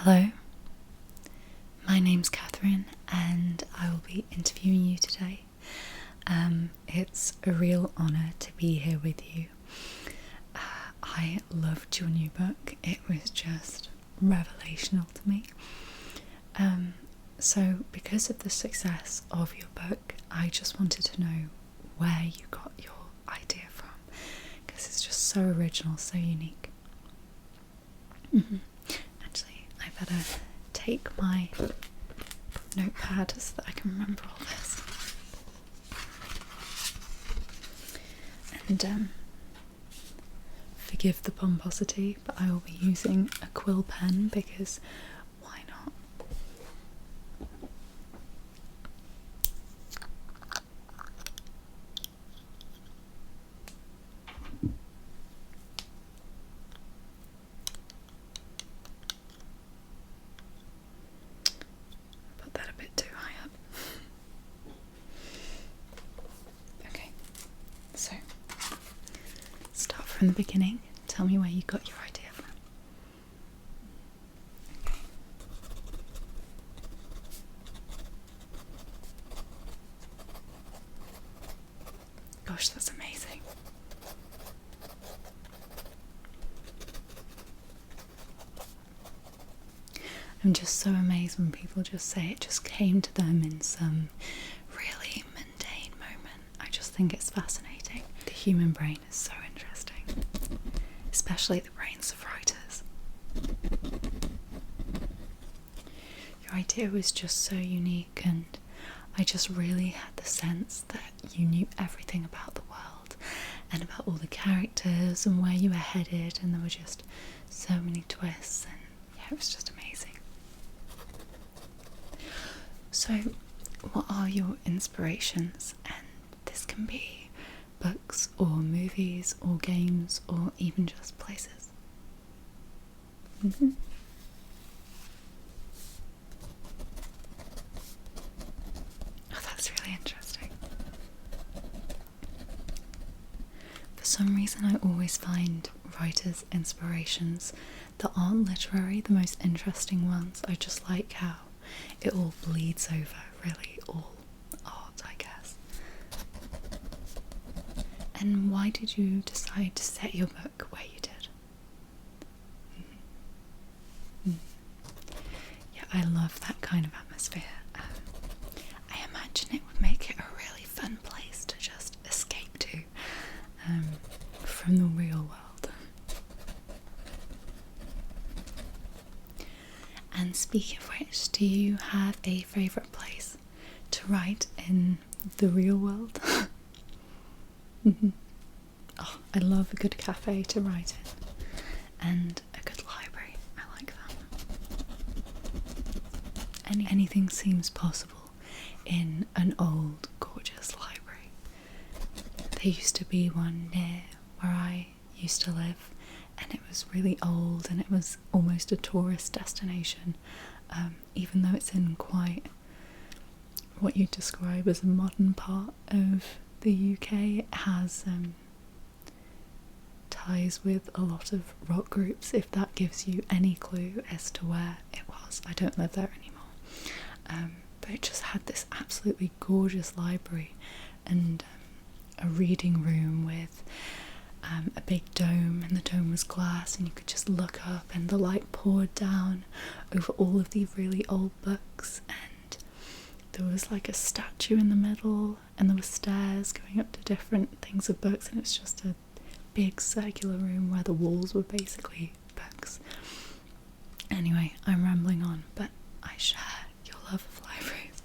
Hello, my name's Catherine and I will be interviewing you today. It's a real honour to be here with you. I loved your new book, it was just revelational to me. So because of the success of your book, I just wanted to know where you got your idea from, because it's just so original, so unique. Actually, I better take my notepad so that I can remember all this. And forgive the pomposity, but I will be using a quill pen because why not? Put that a bit too high up. Okay, so start from the beginning. Tell me where you got your idea from. Okay. Gosh, that's amazing. I'm just so amazed when people just say it just came to them in some really mundane moment. I just think it's fascinating. The human brain is so interesting, especially the brains of writers. Your idea was just so unique, and I just really had the sense that you knew everything about the world and about all the characters and where you were headed, and there were just so many twists, and yeah, it was just amazing. So, what are your inspirations? And this can be books or movies or games or even just places. Oh, that's really interesting. For some reason, I always find writers' inspirations that aren't literary the most interesting ones. I just like how it all bleeds over, really, all art, I guess. And why did you decide to set your book where you did? Yeah, I love that kind of atmosphere. I imagine it would make it a really fun place to just escape to from the real world. And speaking of which, do you have a favourite place to write in the real world? Oh, I love a good cafe to write in, and a good library. I like that. Anything seems possible in an old, gorgeous library. There used to be one near where I used to live, and it was really old and it was almost a tourist destination, even though it's in quite what you describe as a modern part of the UK. It has ties with a lot of rock groups, if that gives you any clue as to where it was. I don't live there anymore, but it just had this absolutely gorgeous library and a reading room with a big dome, and the dome was glass, and you could just look up and the light poured down over all of these really old books, and there was like a statue in the middle, and there were stairs going up to different things of books, and it's just a big circular room where the walls were basically books. Anyway, I'm rambling on, but I share your love of libraries.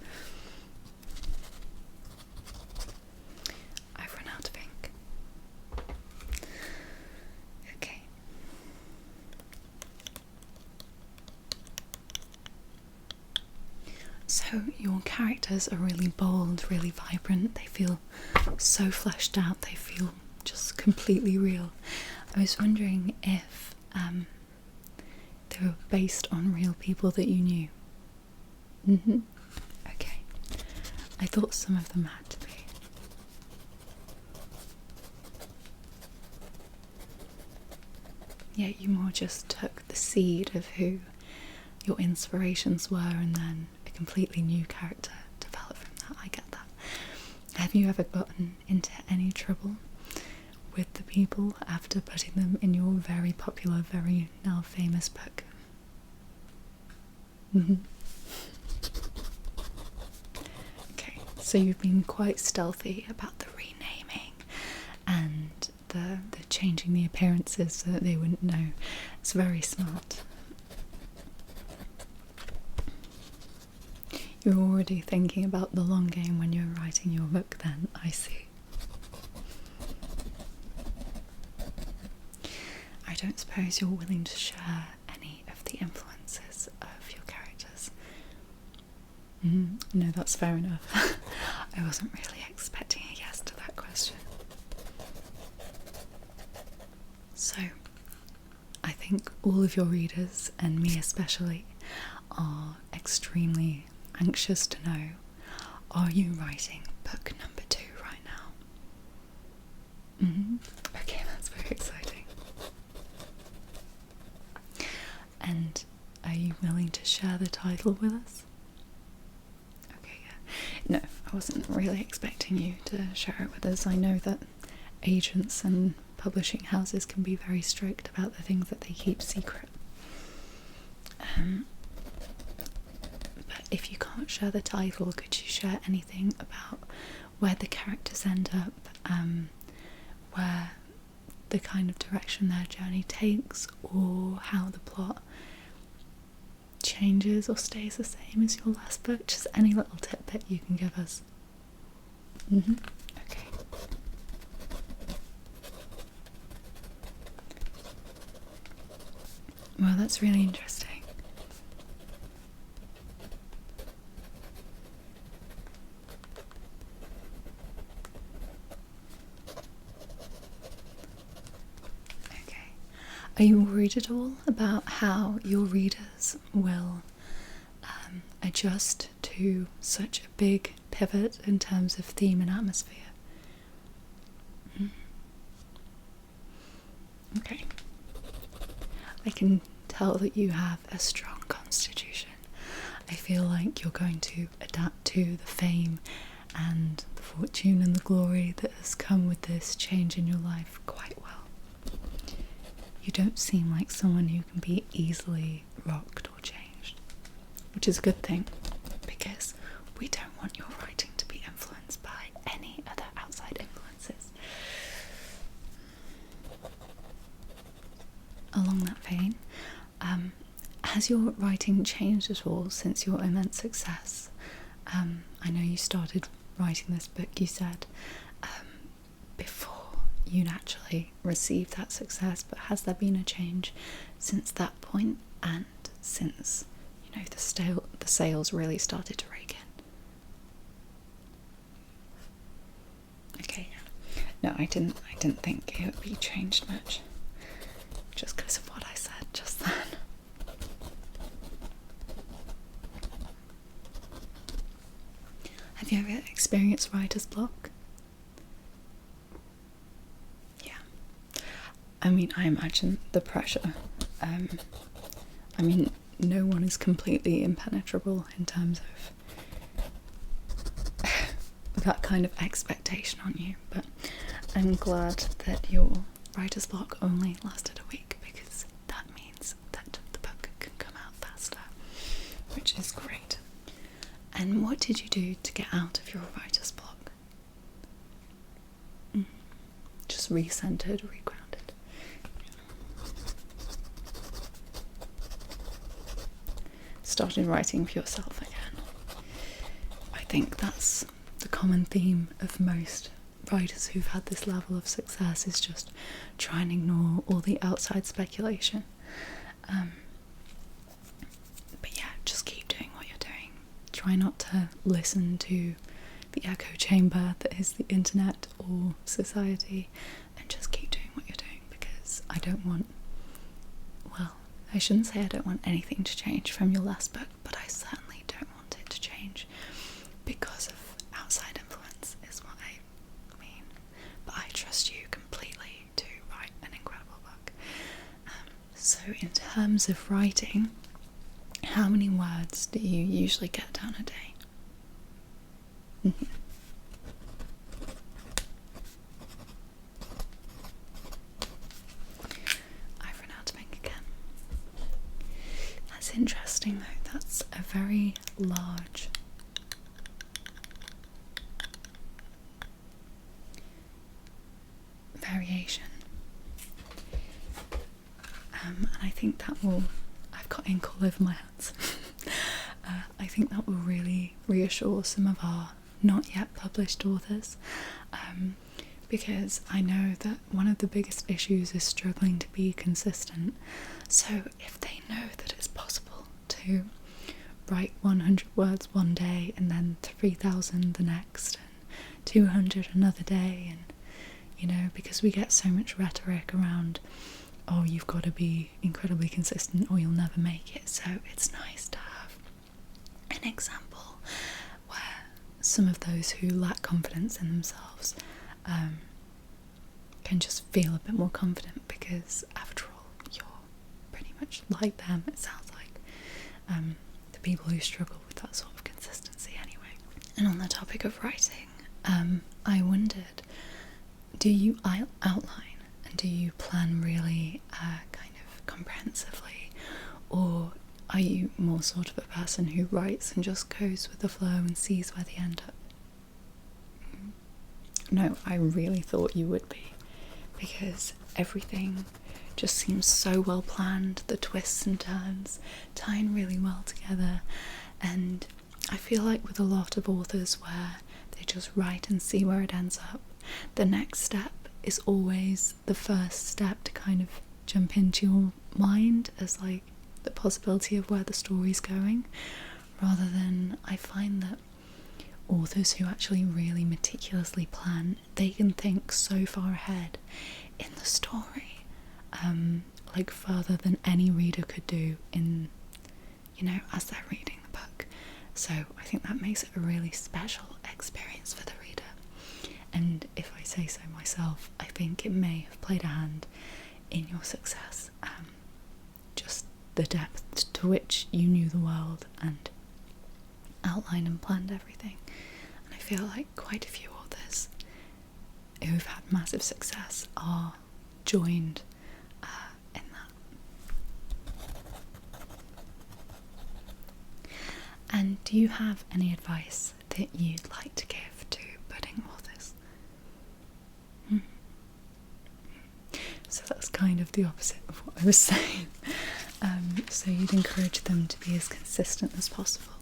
I've run out of ink. Okay. So your characters are really bold, really vibrant. They feel so fleshed out. They feel just completely real. I was wondering if they were based on real people that you knew. Okay. I thought some of them had to be. Yeah, you more just took the seed of who your inspirations were, and then a completely new character developed from that. I get that. Have you ever gotten into any trouble with the people after putting them in your very popular, very now famous book? Okay, so you've been quite stealthy about the renaming and the changing the appearances so that they wouldn't know. It's very smart. You're already thinking about the long game when you're writing your book then, I see. I don't suppose you're willing to share any of the influences of your characters. No, that's fair enough. I wasn't really expecting a yes to that question. So, I think all of your readers, and me especially, are extremely anxious to know, are you writing book number 2 right now? Okay, that's very exciting. And are you willing to share the title with us? Okay, yeah. No, I wasn't really expecting you to share it with us. I know that agents and publishing houses can be very strict about the things that they keep secret. But if you can't share the title, could you share anything about where the characters end up, where the kind of direction their journey takes, or how the plot changes or stays the same as your last book? Just any little tidbit you can give us. Okay. Well, that's really interesting. Okay. Are you worried at all about how your readers will adjust to such a big pivot in terms of theme and atmosphere? Okay. I can tell that you have a strong constitution. I feel like you're going to adapt to the fame and the fortune and the glory that has come with this change in your life quite well. You don't seem like someone who can be easily rocked or changed, which is a good thing, because we don't want your writing to be influenced by any other outside influences. Along that vein, has your writing changed at all since your immense success? I know you started writing this book, you said, before you'd actually received that success, but has there been a change since that point, and since, you know, the sales really started to rake in? Okay, no, I didn't think it would be changed much, just because of what I said just then. Have you ever experienced writer's block? Yeah. I mean, I imagine the pressure. I mean, no one is completely impenetrable in terms of that kind of expectation on you, but I'm glad that your writer's block only lasted a week, because that means that the book can come out faster, which is great. And what did you do to get out of your writer's block? Just recentered, regrounded. Started writing for yourself again. I think that's the common theme of most writers who've had this level of success, is just try and ignore all the outside speculation. But yeah, just keep doing what you're doing. Try not to listen to the echo chamber that is the internet or society, and just keep doing what you're doing, because I don't want, well, I shouldn't say I don't want anything to change from your last book, but I certainly don't want it to change because of outside influence, is what I mean. But I trust you completely to write an incredible book. So in terms of writing, How many words do you usually get down a day? I've run out of ink again. That's interesting though, that's a very large variation. And I think that will, I've got ink all over my hands. I think that will really reassure some of our not yet published authors, because I know that one of the biggest issues is struggling to be consistent. So if they know that it's possible to write 100 words one day and then 3,000 the next and 200 another day, and you know, because we get so much rhetoric around, oh, you've got to be incredibly consistent or you'll never make it. So it's nice to have an example where some of those who lack confidence in themselves can just feel a bit more confident, because after all, you're pretty much like them, it sounds like, the people who struggle with that sort of consistency anyway. And on the topic of writing, I wondered, do you outline and do you plan really kind of comprehensively, or are you more sort of a person who writes and just goes with the flow and sees where they end up? No, I really thought you would be, because everything just seems so well planned, the twists and turns tying really well together, and I feel like with a lot of authors where they just write and see where it ends up, the next step is always the first step to kind of jump into your mind as like the possibility of where the story's going, rather than, I find that authors who actually really meticulously plan, they can think so far ahead in the story, like further than any reader could do in, you know, as they're reading the book. So I think that makes it a really special experience for the reader. And if I say so myself, I think it may have played a hand in your success. Just the depth to which you knew the world and outlined and planned everything. And I feel like quite a few authors who've had massive success are joined in that. And do you have any advice that you'd like to give to budding authors? So that's kind of the opposite of what I was saying. So you'd encourage them to be as consistent as possible.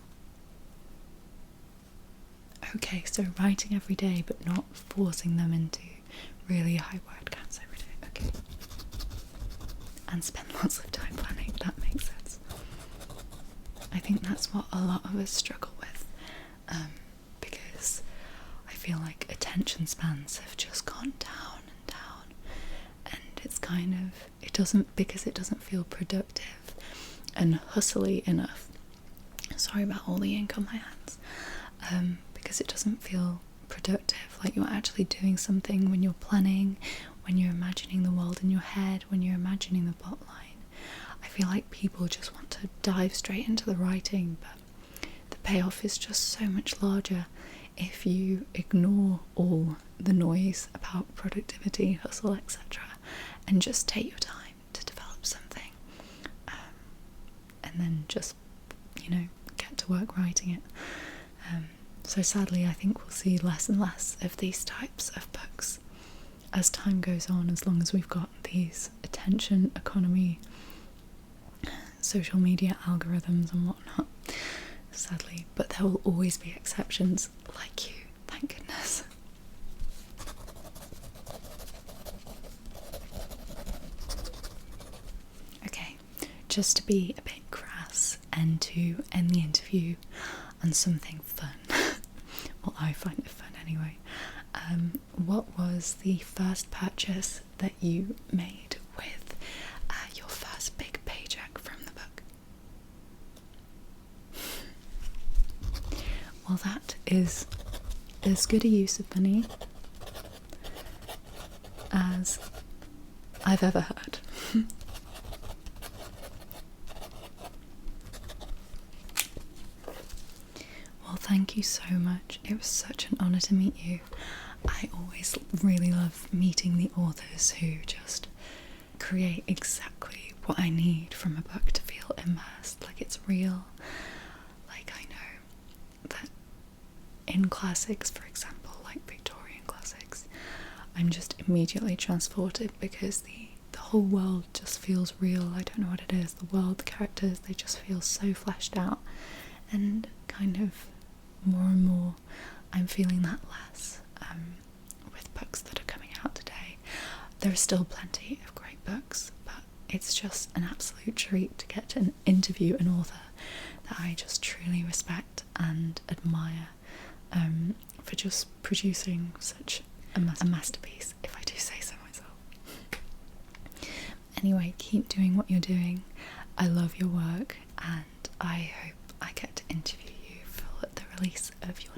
Okay, so writing every day but not forcing them into really high word counts every day. Okay. And spend lots of time planning. That makes sense. I think that's what a lot of us struggle with, because I feel like attention spans have just gone down and down, and it's kind of, because it doesn't feel productive and hustly enough. Sorry about all the ink on my hands. Because it doesn't feel productive, like you're actually doing something when you're planning, when you're imagining the world in your head, when you're imagining the plot line. I feel like people just want to dive straight into the writing, but the payoff is just so much larger if you ignore all the noise about productivity, hustle, etc., and just take your time to develop something, and then just, you know, get to work writing it. So sadly, I think we'll see less and less of these types of books as time goes on, as long as we've got these attention economy, social media algorithms and whatnot, sadly. But there will always be exceptions like you, thank goodness. Okay, just to be a bit crass and to end the interview on something fun. Well, I find it fun anyway. What was the first purchase that you made with your first big paycheck from the book? Well, that is as good a use of money as I've ever heard. thank you so much. It was such an honour to meet you. I always really love meeting the authors who just create exactly what I need from a book to feel immersed, like it's real. Like, I know that in classics, for example, like Victorian classics, I'm just immediately transported because the whole world just feels real. I don't know what it is. The world, the characters, they just feel so fleshed out. And kind of more and more, I'm feeling that less with books that are coming out today. There are still plenty of great books, but it's just an absolute treat to get to interview an author that I just truly respect and admire for just producing such a masterpiece, if I do say so myself. Anyway, keep doing what you're doing. I love your work, and I hope I get to interview you for the release of your